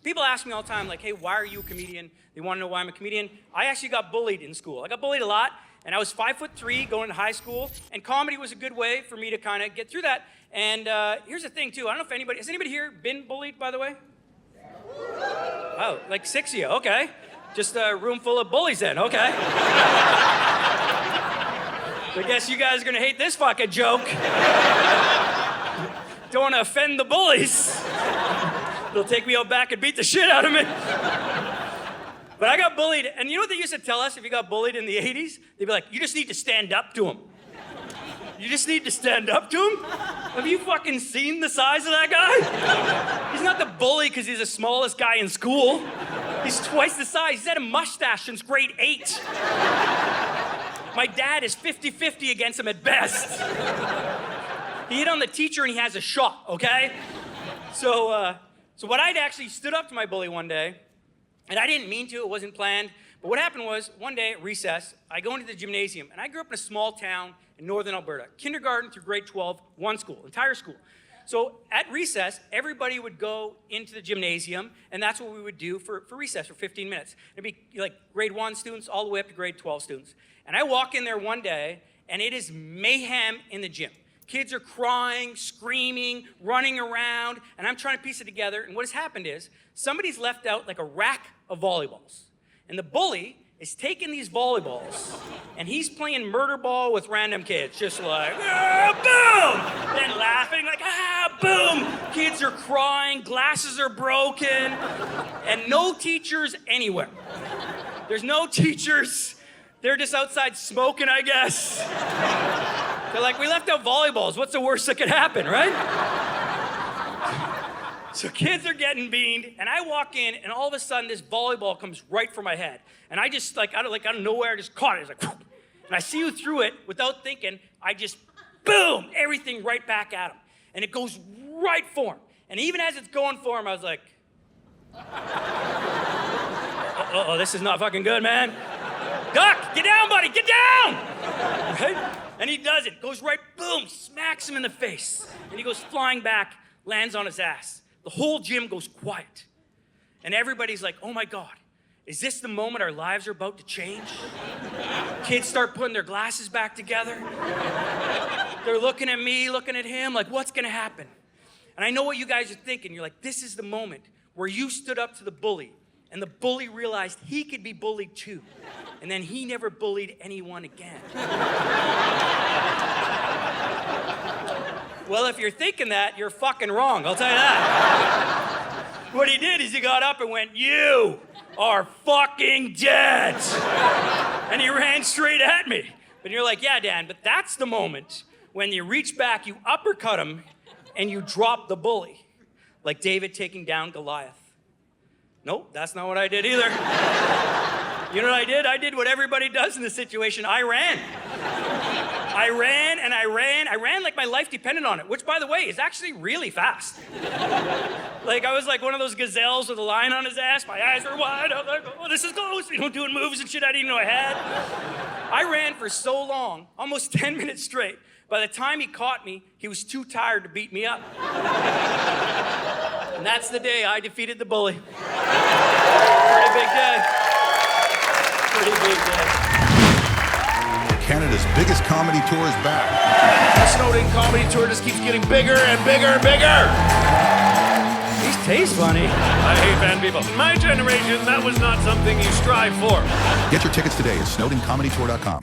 People ask me all the time, like, hey, why are you a comedian? They want to know why I'm a comedian. I actually got bullied in school. I got bullied a lot, and I was 5'3" going to high school, and comedy was a good way for me to kind of get through that. And here's the thing, too. I don't know if anybody, has anybody here been bullied, by the way? Oh, like 6 of you, okay. Just a room full of bullies then, okay. I guess you guys are gonna hate this fucking joke. Don't wanna offend the bullies. They'll take me out back and beat the shit out of me. But I got bullied, and you know what they used to tell us if you got bullied in the 80s? They'd be like, you just need to stand up to him. You just need to stand up to him? Have you fucking seen the size of that guy? He's not the bully because he's the smallest guy in school. He's twice the size. He's had a mustache since grade 8. My dad is 50-50 against him at best. He hit on the teacher and he has a shot, okay? So what I'd actually stood up to my bully one day, and I didn't mean to, it wasn't planned, but what happened was, one day at recess, I go into the gymnasium, and I grew up in a small town in northern Alberta, kindergarten through grade 12, one school, entire school. So at recess, everybody would go into the gymnasium, and that's what we would do for recess for 15 minutes. It'd be like grade 1 students all the way up to grade 12 students. And I walk in there one day, and it is mayhem in the gym. Kids are crying, screaming, running around, and I'm trying to piece it together. And what has happened is somebody's left out like a rack of volleyballs. And the bully is taking these volleyballs, and he's playing murder ball with random kids, just like, ah, boom! Then laughing like, ah, boom! Kids are crying, glasses are broken, and no teachers anywhere. There's no teachers. They're just outside smoking, I guess. They're like, we left out volleyballs. What's the worst that could happen, right? So kids are getting beaned, and I walk in, and all of a sudden, this volleyball comes right for my head. And I just, out of nowhere, I just caught it. It's like, whoop. And I see you through it without thinking. I just, boom, everything right back at him. And it goes right for him. And even as it's going for him, I was like, uh-oh, this is not fucking good, man. Duck, get down, buddy, get down! Right? And he does it, goes right, boom, smacks him in the face. And he goes flying back, lands on his ass. The whole gym goes quiet. And everybody's like, oh my God, is this the moment our lives are about to change? Kids start putting their glasses back together. They're looking at me, looking at him, like, what's gonna happen? And I know what you guys are thinking. You're like, this is the moment where you stood up to the bully, and the bully realized he could be bullied too. And then he never bullied anyone again. Well, if you're thinking that, you're fucking wrong, I'll tell you that. What he did is he got up and went, you are fucking dead. And he ran straight at me. But you're like, yeah, Dan, but that's the moment when you reach back, you uppercut him, and you drop the bully. Like David taking down Goliath. Nope, that's not what I did either. You know what I did? I did what everybody does in this situation. I ran. I ran and I ran. I ran like my life depended on it, which, by the way, is actually really fast. Like, I was like one of those gazelles with a lion on his ass. My eyes were wide. I was like, oh, this is close. You know, doing moves and shit I didn't even know I had. I ran for so long, almost 10 minutes straight. By the time he caught me, he was too tired to beat me up. And that's the day I defeated the bully. Pretty big day. Pretty big day. Canada's biggest comedy tour is back. The Snowden comedy tour just keeps getting bigger and bigger and bigger. These taste funny. I hate bad people. In my generation, that was not something you strive for. Get your tickets today at snowdencomedytour.com.